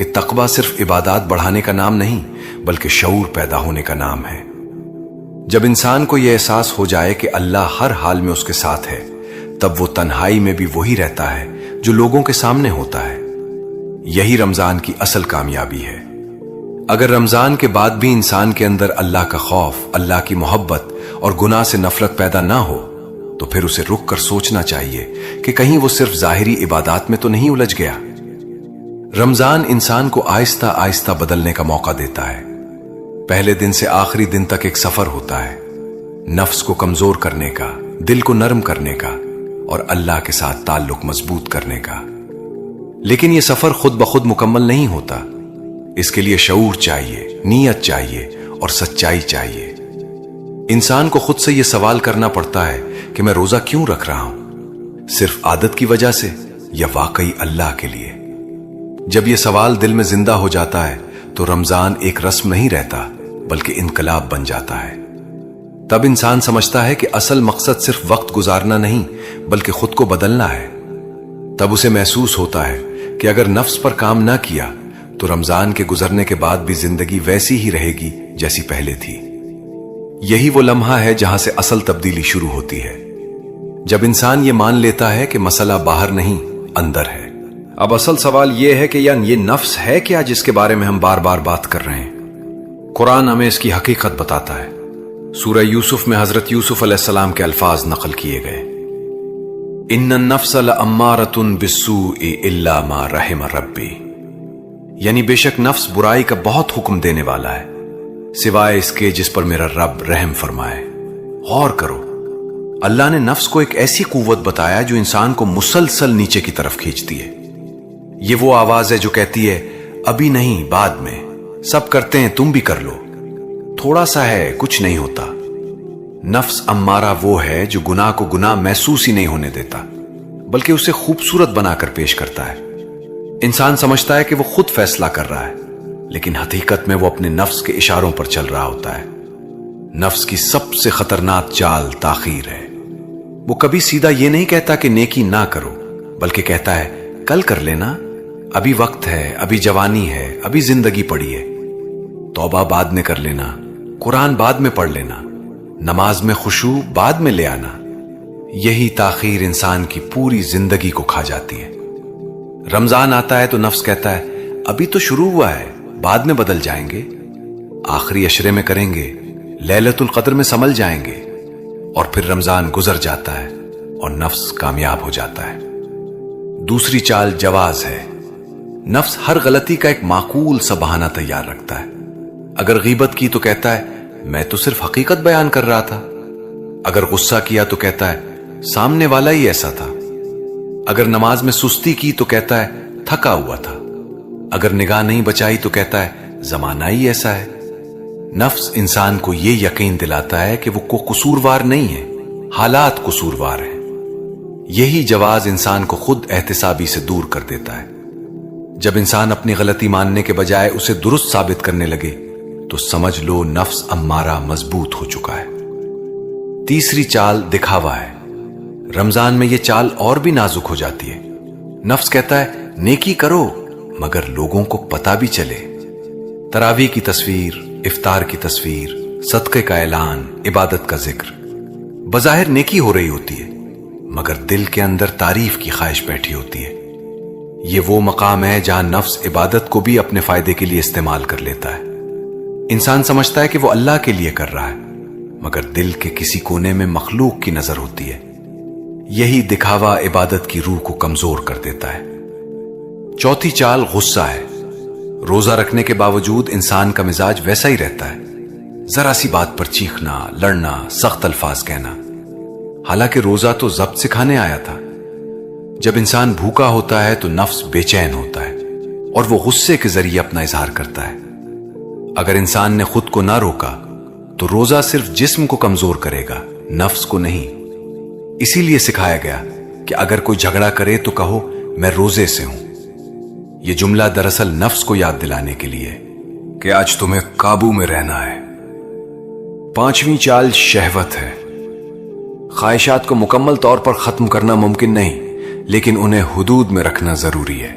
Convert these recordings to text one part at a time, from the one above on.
کہ تقوی صرف عبادات بڑھانے کا نام نہیں بلکہ شعور پیدا ہونے کا نام ہے۔ جب انسان کو یہ احساس ہو جائے کہ اللہ ہر حال میں اس کے ساتھ ہے، تب وہ تنہائی میں بھی وہی رہتا ہے جو لوگوں کے سامنے ہوتا ہے۔ یہی رمضان کی اصل کامیابی ہے۔ اگر رمضان کے بعد بھی انسان کے اندر اللہ کا خوف، اللہ کی محبت اور گناہ سے نفرت پیدا نہ ہو تو پھر اسے رک کر سوچنا چاہیے کہ کہیں وہ صرف ظاہری عبادات میں تو نہیں الجھ گیا۔ رمضان انسان کو آہستہ آہستہ بدلنے کا موقع دیتا ہے۔ پہلے دن سے آخری دن تک ایک سفر ہوتا ہے، نفس کو کمزور کرنے کا، دل کو نرم کرنے کا اور اللہ کے ساتھ تعلق مضبوط کرنے کا۔ لیکن یہ سفر خود بخود مکمل نہیں ہوتا، اس کے لیے شعور چاہیے، نیت چاہیے اور سچائی چاہیے۔ انسان کو خود سے یہ سوال کرنا پڑتا ہے کہ میں روزہ کیوں رکھ رہا ہوں؟ صرف عادت کی وجہ سے یا واقعی اللہ کے لیے؟ جب یہ سوال دل میں زندہ ہو جاتا ہے تو رمضان ایک رسم نہیں رہتا بلکہ انقلاب بن جاتا ہے۔ تب انسان سمجھتا ہے کہ اصل مقصد صرف وقت گزارنا نہیں بلکہ خود کو بدلنا ہے۔ تب اسے محسوس ہوتا ہے کہ اگر نفس پر کام نہ کیا تو رمضان کے گزرنے کے بعد بھی زندگی ویسی ہی رہے گی جیسی پہلے تھی۔ یہی وہ لمحہ ہے جہاں سے اصل تبدیلی شروع ہوتی ہے، جب انسان یہ مان لیتا ہے کہ مسئلہ باہر نہیں اندر ہے۔ اب اصل سوال یہ ہے کہ یہ نفس ہے کیا جس کے بارے میں ہم بار بار بات کر رہے ہیں؟ قرآن ہمیں اس کی حقیقت بتاتا ہے۔ سورہ یوسف میں حضرت یوسف علیہ السلام کے الفاظ نقل کیے گئے، ان النفس لامارۃ بالسوء الا ما رحم ربی، یعنی بے شک نفس برائی کا بہت حکم دینے والا ہے سوائے اس کے جس پر میرا رب رحم فرمائے۔ غور کرو، اللہ نے نفس کو ایک ایسی قوت بتایا جو انسان کو مسلسل نیچے کی طرف کھینچتی ہے۔ یہ وہ آواز ہے جو کہتی ہے ابھی نہیں، بعد میں، سب کرتے ہیں تم بھی کر لو، تھوڑا سا ہے کچھ نہیں ہوتا۔ نفس امارہ وہ ہے جو گناہ کو گناہ محسوس ہی نہیں ہونے دیتا بلکہ اسے خوبصورت بنا کر پیش کرتا ہے۔ انسان سمجھتا ہے کہ وہ خود فیصلہ کر رہا ہے لیکن حقیقت میں وہ اپنے نفس کے اشاروں پر چل رہا ہوتا ہے۔ نفس کی سب سے خطرناک چال تاخیر ہے۔ وہ کبھی سیدھا یہ نہیں کہتا کہ نیکی نہ کرو بلکہ کہتا ہے کل کر لینا، ابھی وقت ہے، ابھی جوانی ہے، ابھی زندگی پڑی ہے، توبہ بعد میں کر لینا، قرآن بعد میں پڑھ لینا، نماز میں خشوع بعد میں لے آنا۔ یہی تاخیر انسان کی پوری زندگی کو کھا جاتی ہے۔ رمضان آتا ہے تو نفس کہتا ہے ابھی تو شروع ہوا ہے، بعد میں بدل جائیں گے، آخری عشرے میں کریں گے، لیلۃ القدر میں سنبھل جائیں گے، اور پھر رمضان گزر جاتا ہے اور نفس کامیاب ہو جاتا ہے۔ دوسری چال جواز ہے۔ نفس ہر غلطی کا ایک معقول سا بہانہ تیار رکھتا ہے۔ اگر غیبت کی تو کہتا ہے میں تو صرف حقیقت بیان کر رہا تھا، اگر غصہ کیا تو کہتا ہے سامنے والا ہی ایسا تھا، اگر نماز میں سستی کی تو کہتا ہے تھکا ہوا تھا، اگر نگاہ نہیں بچائی تو کہتا ہے زمانہ ہی ایسا ہے۔ نفس انسان کو یہ یقین دلاتا ہے کہ وہ قصوروار نہیں ہے، حالات قصوروار ہیں۔ یہی جواز انسان کو خود احتسابی سے دور کر دیتا ہے۔ جب انسان اپنی غلطی ماننے کے بجائے اسے درست ثابت کرنے لگے تو سمجھ لو نفس امارہ مضبوط ہو چکا ہے۔ تیسری چال دکھاوا ہے۔ رمضان میں یہ چال اور بھی نازک ہو جاتی ہے۔ نفس کہتا ہے نیکی کرو مگر لوگوں کو پتہ بھی چلے۔ تراویح کی تصویر، افطار کی تصویر، صدقے کا اعلان، عبادت کا ذکر، بظاہر نیکی ہو رہی ہوتی ہے مگر دل کے اندر تعریف کی خواہش بیٹھی ہوتی ہے۔ یہ وہ مقام ہے جہاں نفس عبادت کو بھی اپنے فائدے کے لیے استعمال کر لیتا ہے۔ انسان سمجھتا ہے کہ وہ اللہ کے لیے کر رہا ہے مگر دل کے کسی کونے میں مخلوق کی نظر ہوتی ہے۔ یہی دکھاوا عبادت کی روح کو کمزور کر دیتا ہے۔ چوتھی چال غصہ ہے۔ روزہ رکھنے کے باوجود انسان کا مزاج ویسا ہی رہتا ہے، ذرا سی بات پر چیخنا، لڑنا، سخت الفاظ کہنا، حالانکہ روزہ تو ضبط سکھانے آیا تھا۔ جب انسان بھوکا ہوتا ہے تو نفس بے چین ہوتا ہے اور وہ غصے کے ذریعے اپنا اظہار کرتا ہے۔ اگر انسان نے خود کو نہ روکا تو روزہ صرف جسم کو کمزور کرے گا، نفس کو نہیں۔ اسی لیے سکھایا گیا کہ اگر کوئی جھگڑا کرے تو کہو میں روزے سے ہوں۔ یہ جملہ دراصل نفس کو یاد دلانے کے لیے کہ آج تمہیں قابو میں رہنا ہے۔ پانچویں چال شہوت ہے۔ خواہشات کو مکمل طور پر ختم کرنا ممکن نہیں لیکن انہیں حدود میں رکھنا ضروری ہے۔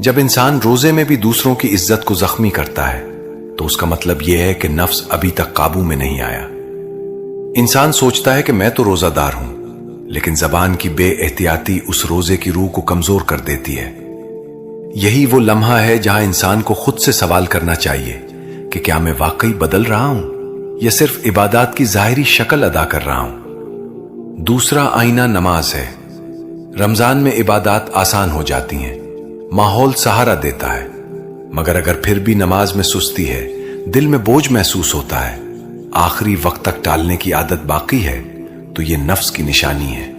جب انسان روزے میں بھی دوسروں کی عزت کو زخمی کرتا ہے تو اس کا مطلب یہ ہے کہ نفس ابھی تک قابو میں نہیں آیا۔ انسان سوچتا ہے کہ میں تو روزہ دار ہوں، لیکن زبان کی بے احتیاطی اس روزے کی روح کو کمزور کر دیتی ہے۔ یہی وہ لمحہ ہے جہاں انسان کو خود سے سوال کرنا چاہیے کہ کیا میں واقعی بدل رہا ہوں یا صرف عبادات کی ظاہری شکل ادا کر رہا ہوں۔ دوسرا آئینہ نماز ہے۔ رمضان میں عبادات آسان ہو جاتی ہیں، ماحول سہارا دیتا ہے، مگر اگر پھر بھی نماز میں سستی ہے، دل میں بوجھ محسوس ہوتا ہے، آخری وقت تک ٹالنے کی عادت باقی ہے، تو یہ نفس کی نشانی ہے۔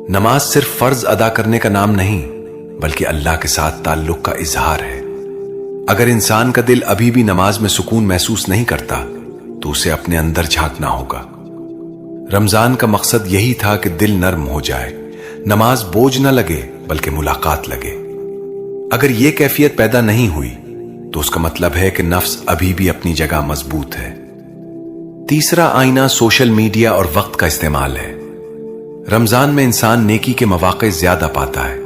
نماز صرف فرض ادا کرنے کا نام نہیں بلکہ اللہ کے ساتھ تعلق کا اظہار ہے۔ اگر انسان کا دل ابھی بھی نماز میں سکون محسوس نہیں کرتا تو اسے اپنے اندر جھانکنا ہوگا۔ رمضان کا مقصد یہی تھا کہ دل نرم ہو جائے، نماز بوجھ نہ لگے بلکہ ملاقات لگے۔ اگر یہ کیفیت پیدا نہیں ہوئی تو اس کا مطلب ہے کہ نفس ابھی بھی اپنی جگہ مضبوط ہے۔ تیسرا آئینہ سوشل میڈیا اور وقت کا استعمال ہے۔ رمضان میں انسان نیکی کے مواقع زیادہ پاتا ہے،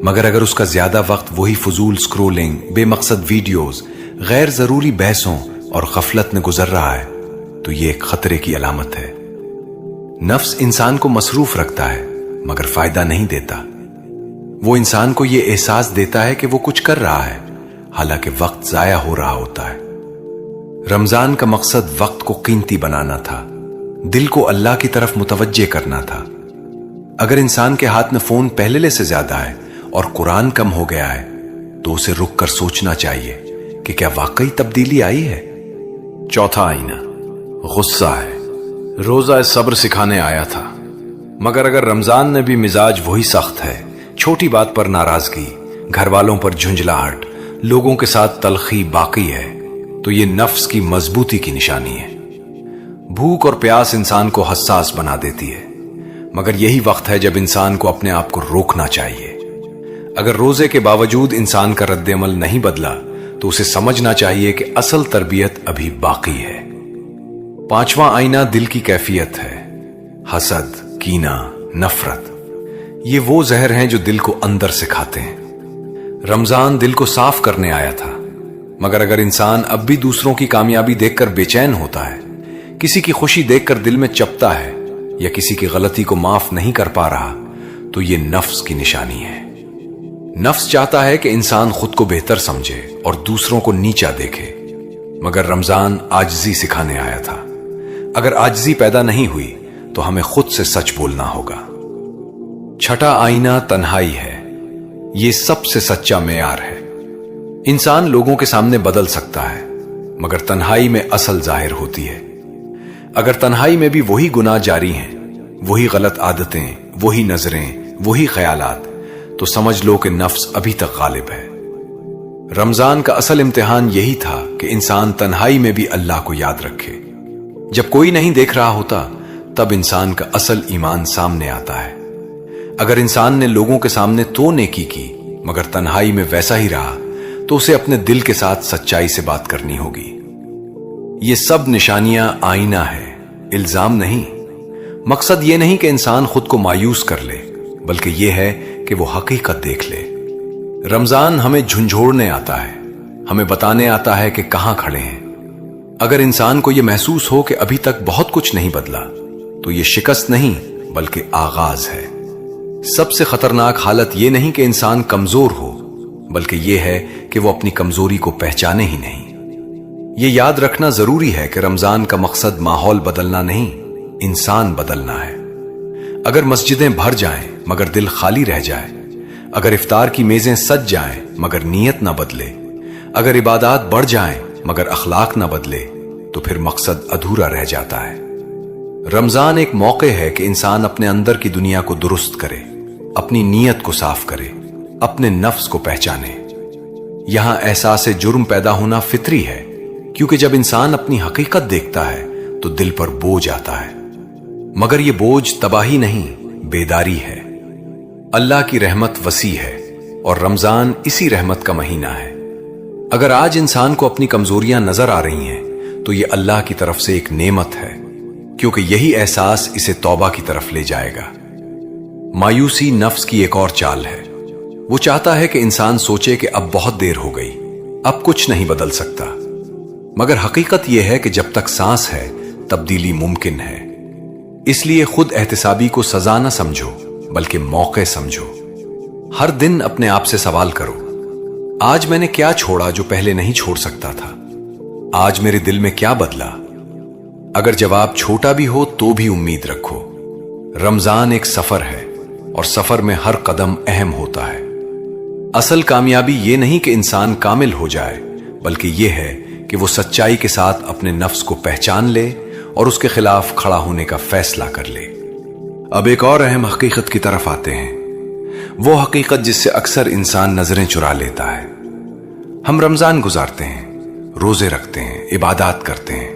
مگر اگر اس کا زیادہ وقت وہی فضول سکرولنگ، بے مقصد ویڈیوز، غیر ضروری بحثوں اور غفلت میں گزر رہا ہے تو یہ ایک خطرے کی علامت ہے۔ نفس انسان کو مصروف رکھتا ہے مگر فائدہ نہیں دیتا۔ وہ انسان کو یہ احساس دیتا ہے کہ وہ کچھ کر رہا ہے، حالانکہ وقت ضائع ہو رہا ہوتا ہے۔ رمضان کا مقصد وقت کو قیمتی بنانا تھا، دل کو اللہ کی طرف متوجہ کرنا تھا۔ اگر انسان کے ہاتھ میں فون پہلے سے زیادہ ہے اور قرآن کم ہو گیا ہے تو اسے رک کر سوچنا چاہیے کہ کیا واقعی تبدیلی آئی ہے۔ چوتھا آئینہ غصہ ہے۔ روزہ صبر سکھانے آیا تھا، مگر اگر رمضان میں بھی مزاج وہی سخت ہے، چھوٹی بات پر ناراضگی، گھر والوں پر جھنجھلاہٹ، لوگوں کے ساتھ تلخی باقی ہے، تو یہ نفس کی مضبوطی کی نشانی ہے۔ بھوک اور پیاس انسان کو حساس بنا دیتی ہے، مگر یہی وقت ہے جب انسان کو اپنے آپ کو روکنا چاہیے۔ اگر روزے کے باوجود انسان کا رد عمل نہیں بدلا تو اسے سمجھنا چاہیے کہ اصل تربیت ابھی باقی ہے۔ پانچواں آئینہ دل کی کیفیت ہے۔ حسد، کینہ، نفرت، یہ وہ زہر ہیں جو دل کو اندر سے کھاتے ہیں۔ رمضان دل کو صاف کرنے آیا تھا، مگر اگر انسان اب بھی دوسروں کی کامیابی دیکھ کر بے چین ہوتا ہے، کسی کی خوشی دیکھ کر دل میں چپتا ہے یا کسی کی غلطی کو معاف نہیں کر پا رہا تو یہ نفس کی نشانی ہے۔ نفس چاہتا ہے کہ انسان خود کو بہتر سمجھے اور دوسروں کو نیچا دیکھے، مگر رمضان عاجزی سکھانے آیا تھا۔ اگر عاجزی پیدا نہیں ہوئی تو ہمیں خود سے سچ بولنا ہوگا۔ چھٹا آئینہ تنہائی ہے۔ یہ سب سے سچا معیار ہے۔ انسان لوگوں کے سامنے بدل سکتا ہے، مگر تنہائی میں اصل ظاہر ہوتی ہے۔ اگر تنہائی میں بھی وہی گناہ جاری ہیں، وہی غلط عادتیں، وہی نظریں، وہی خیالات، تو سمجھ لو کہ نفس ابھی تک غالب ہے۔ رمضان کا اصل امتحان یہی تھا کہ انسان تنہائی میں بھی اللہ کو یاد رکھے۔ جب کوئی نہیں دیکھ رہا ہوتا تب انسان کا اصل ایمان سامنے آتا ہے۔ اگر انسان نے لوگوں کے سامنے تو نیکی کی مگر تنہائی میں ویسا ہی رہا تو اسے اپنے دل کے ساتھ سچائی سے بات کرنی ہوگی۔ یہ سب نشانیاں آئینہ ہے، الزام نہیں۔ مقصد یہ نہیں کہ انسان خود کو مایوس کر لے، بلکہ یہ ہے کہ وہ حقیقت دیکھ لے۔ رمضان ہمیں جھنجھوڑنے آتا ہے، ہمیں بتانے آتا ہے کہ کہاں کھڑے ہیں۔ اگر انسان کو یہ محسوس ہو کہ ابھی تک بہت کچھ نہیں بدلا تو یہ شکست نہیں بلکہ آغاز ہے۔ سب سے خطرناک حالت یہ نہیں کہ انسان کمزور ہو، بلکہ یہ ہے کہ وہ اپنی کمزوری کو پہچانے ہی نہیں۔ یہ یاد رکھنا ضروری ہے کہ رمضان کا مقصد ماحول بدلنا نہیں، انسان بدلنا ہے۔ اگر مسجدیں بھر جائیں مگر دل خالی رہ جائے، اگر افطار کی میزیں سج جائیں مگر نیت نہ بدلے، اگر عبادات بڑھ جائیں مگر اخلاق نہ بدلے، تو پھر مقصد ادھورا رہ جاتا ہے۔ رمضان ایک موقع ہے کہ انسان اپنے اندر کی دنیا کو درست کرے، اپنی نیت کو صاف کرے، اپنے نفس کو پہچانے۔ یہاں احساس جرم پیدا ہونا فطری ہے، کیونکہ جب انسان اپنی حقیقت دیکھتا ہے تو دل پر بوجھ آتا ہے، مگر یہ بوجھ تباہی نہیں، بیداری ہے۔ اللہ کی رحمت وسیع ہے اور رمضان اسی رحمت کا مہینہ ہے۔ اگر آج انسان کو اپنی کمزوریاں نظر آ رہی ہیں تو یہ اللہ کی طرف سے ایک نعمت ہے، کیونکہ یہی احساس اسے توبہ کی طرف لے جائے گا۔ مایوسی نفس کی ایک اور چال ہے۔ وہ چاہتا ہے کہ انسان سوچے کہ اب بہت دیر ہو گئی، اب کچھ نہیں بدل سکتا، مگر حقیقت یہ ہے کہ جب تک سانس ہے تبدیلی ممکن ہے۔ اس لیے خود احتسابی کو سزا نہ سمجھو بلکہ موقع سمجھو۔ ہر دن اپنے آپ سے سوال کرو، آج میں نے کیا چھوڑا جو پہلے نہیں چھوڑ سکتا تھا؟ آج میرے دل میں کیا بدلا؟ اگر جواب چھوٹا بھی ہو تو بھی امید رکھو۔ رمضان ایک سفر ہے اور سفر میں ہر قدم اہم ہوتا ہے۔ اصل کامیابی یہ نہیں کہ انسان کامل ہو جائے، بلکہ یہ ہے کہ وہ سچائی کے ساتھ اپنے نفس کو پہچان لے اور اس کے خلاف کھڑا ہونے کا فیصلہ کر لے۔ اب ایک اور اہم حقیقت کی طرف آتے ہیں، وہ حقیقت جس سے اکثر انسان نظریں چرا لیتا ہے۔ ہم رمضان گزارتے ہیں، روزے رکھتے ہیں، عبادات کرتے ہیں،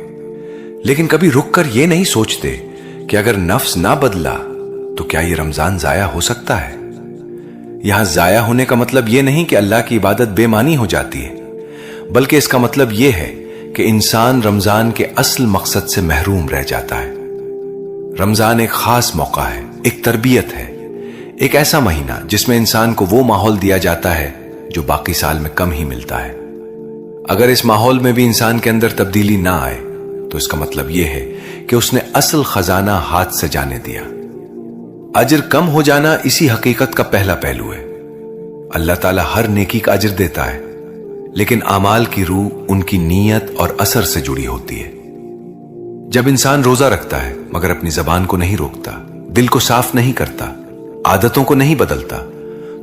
لیکن کبھی رک کر یہ نہیں سوچتے کہ اگر نفس نہ بدلا تو کیا یہ رمضان ضائع ہو سکتا ہے؟ یہاں ضائع ہونے کا مطلب یہ نہیں کہ اللہ کی عبادت بے معنی ہو جاتی ہے، بلکہ اس کا مطلب یہ ہے کہ انسان رمضان کے اصل مقصد سے محروم رہ جاتا ہے۔ رمضان ایک خاص موقع ہے، ایک تربیت ہے، ایک ایسا مہینہ جس میں انسان کو وہ ماحول دیا جاتا ہے جو باقی سال میں کم ہی ملتا ہے۔ اگر اس ماحول میں بھی انسان کے اندر تبدیلی نہ آئے تو اس کا مطلب یہ ہے کہ اس نے اصل خزانہ ہاتھ سے جانے دیا۔ اجر کم ہو جانا اسی حقیقت کا پہلا پہلو ہے۔ اللہ تعالیٰ ہر نیکی کا اجر دیتا ہے، لیکن اعمال کی روح ان کی نیت اور اثر سے جڑی ہوتی ہے۔ جب انسان روزہ رکھتا ہے مگر اپنی زبان کو نہیں روکتا، دل کو صاف نہیں کرتا، عادتوں کو نہیں بدلتا،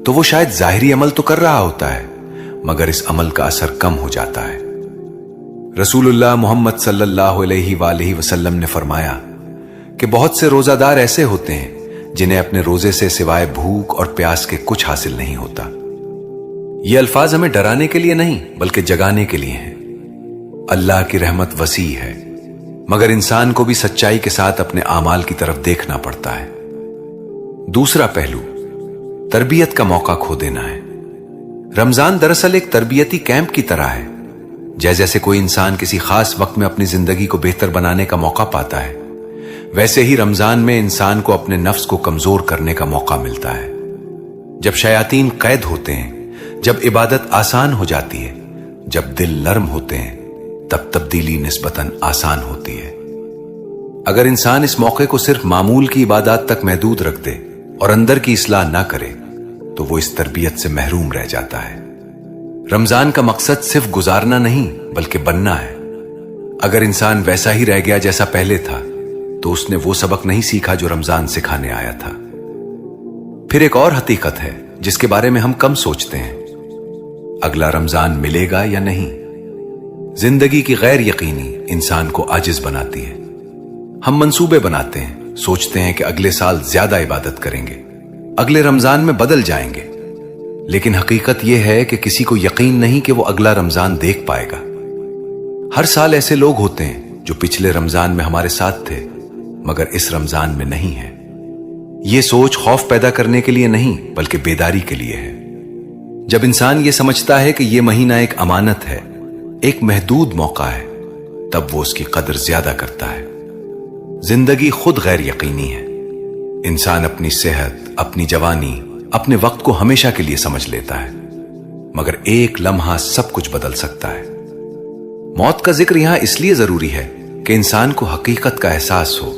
تو وہ شاید ظاہری عمل تو کر رہا ہوتا ہے مگر اس عمل کا اثر کم ہو جاتا ہے۔ رسول اللہ محمد صلی اللہ علیہ وآلہ وسلم نے فرمایا کہ بہت سے روزہ دار ایسے ہوتے ہیں جنہیں اپنے روزے سے سوائے بھوک اور پیاس کے کچھ حاصل نہیں ہوتا۔ یہ الفاظ ہمیں ڈرانے کے لیے نہیں بلکہ جگانے کے لیے ہیں۔ اللہ کی رحمت وسیع ہے، مگر انسان کو بھی سچائی کے ساتھ اپنے اعمال کی طرف دیکھنا پڑتا ہے۔ دوسرا پہلو، تربیت کا موقع کھو دینا ہے۔ رمضان دراصل ایک تربیتی کیمپ کی طرح ہے۔ جیسے کوئی انسان کسی خاص وقت میں اپنی زندگی کو بہتر بنانے کا موقع پاتا ہے، ویسے ہی رمضان میں انسان کو اپنے نفس کو کمزور کرنے کا موقع ملتا ہے۔ جب شیاطین قید ہوتے ہیں، جب عبادت آسان ہو جاتی ہے، جب دل نرم ہوتے ہیں، تب تبدیلی نسبتاً آسان ہوتی ہے۔ اگر انسان اس موقع کو صرف معمول کی عبادات تک محدود رکھ دے اور اندر کی اصلاح نہ کرے تو وہ اس تربیت سے محروم رہ جاتا ہے۔ رمضان کا مقصد صرف گزارنا نہیں بلکہ بننا ہے۔ اگر انسان ویسا ہی رہ گیا جیسا پہلے تھا تو اس نے وہ سبق نہیں سیکھا جو رمضان سکھانے آیا تھا۔ پھر ایک اور حقیقت ہے جس کے بارے میں ہم کم سوچتے ہیں، اگلا رمضان ملے گا یا نہیں۔ زندگی کی غیر یقینی انسان کو عاجز بناتی ہے۔ ہم منصوبے بناتے ہیں، سوچتے ہیں کہ اگلے سال زیادہ عبادت کریں گے، اگلے رمضان میں بدل جائیں گے، لیکن حقیقت یہ ہے کہ کسی کو یقین نہیں کہ وہ اگلا رمضان دیکھ پائے گا۔ ہر سال ایسے لوگ ہوتے ہیں جو پچھلے رمضان میں ہمارے ساتھ تھے مگر اس رمضان میں نہیں ہیں۔ یہ سوچ خوف پیدا کرنے کے لیے نہیں بلکہ بیداری کے لیے ہے۔ جب انسان یہ سمجھتا ہے کہ یہ مہینہ ایک امانت ہے، ایک محدود موقع ہے، تب وہ اس کی قدر زیادہ کرتا ہے۔ زندگی خود غیر یقینی ہے۔ انسان اپنی صحت، اپنی جوانی، اپنے وقت کو ہمیشہ کے لیے سمجھ لیتا ہے، مگر ایک لمحہ سب کچھ بدل سکتا ہے۔ موت کا ذکر یہاں اس لیے ضروری ہے کہ انسان کو حقیقت کا احساس ہو،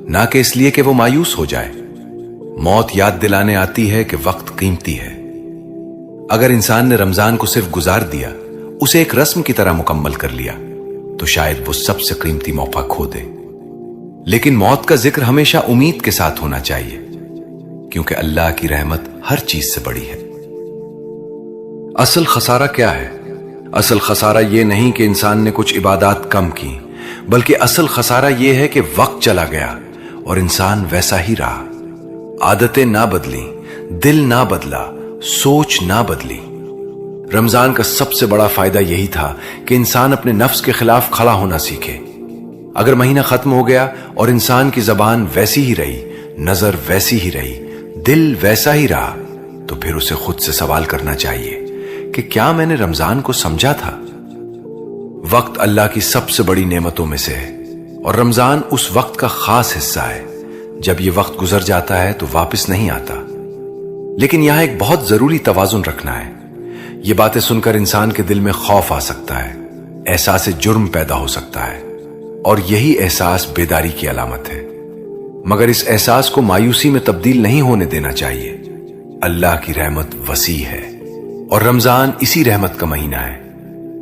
نہ کہ اس لیے کہ وہ مایوس ہو جائے۔ موت یاد دلانے آتی ہے کہ وقت قیمتی ہے۔ اگر انسان نے رمضان کو صرف گزار دیا، اسے ایک رسم کی طرح مکمل کر لیا، تو شاید وہ سب سے قیمتی موقع کھو دے۔ لیکن موت کا ذکر ہمیشہ امید کے ساتھ ہونا چاہیے، کیونکہ اللہ کی رحمت ہر چیز سے بڑی ہے۔ اصل خسارہ کیا ہے؟ اصل خسارہ یہ نہیں کہ انسان نے کچھ عبادات کم کی، بلکہ اصل خسارہ یہ ہے کہ وقت چلا گیا اور انسان ویسا ہی رہا۔ عادتیں نہ بدلیں، دل نہ بدلا، سوچ نہ بدلی۔ رمضان کا سب سے بڑا فائدہ یہی تھا کہ انسان اپنے نفس کے خلاف کھڑا ہونا سیکھے۔ اگر مہینہ ختم ہو گیا اور انسان کی زبان ویسی ہی رہی، نظر ویسی ہی رہی، دل ویسا ہی رہا، تو پھر اسے خود سے سوال کرنا چاہیے کہ کیا میں نے رمضان کو سمجھا تھا؟ وقت اللہ کی سب سے بڑی نعمتوں میں سے ہے، اور رمضان اس وقت کا خاص حصہ ہے۔ جب یہ وقت گزر جاتا ہے تو واپس نہیں آتا، لیکن یہاں ایک بہت ضروری توازن رکھنا ہے۔ یہ باتیں سن کر انسان کے دل میں خوف آ سکتا ہے، احساس جرم پیدا ہو سکتا ہے، اور یہی احساس بیداری کی علامت ہے۔ مگر اس احساس کو مایوسی میں تبدیل نہیں ہونے دینا چاہیے۔ اللہ کی رحمت وسیع ہے اور رمضان اسی رحمت کا مہینہ ہے۔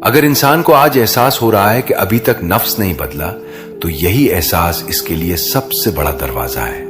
اگر انسان کو آج احساس ہو رہا ہے کہ ابھی تک نفس نہیں بدلا، تو یہی احساس اس کے لیے سب سے بڑا دروازہ ہے۔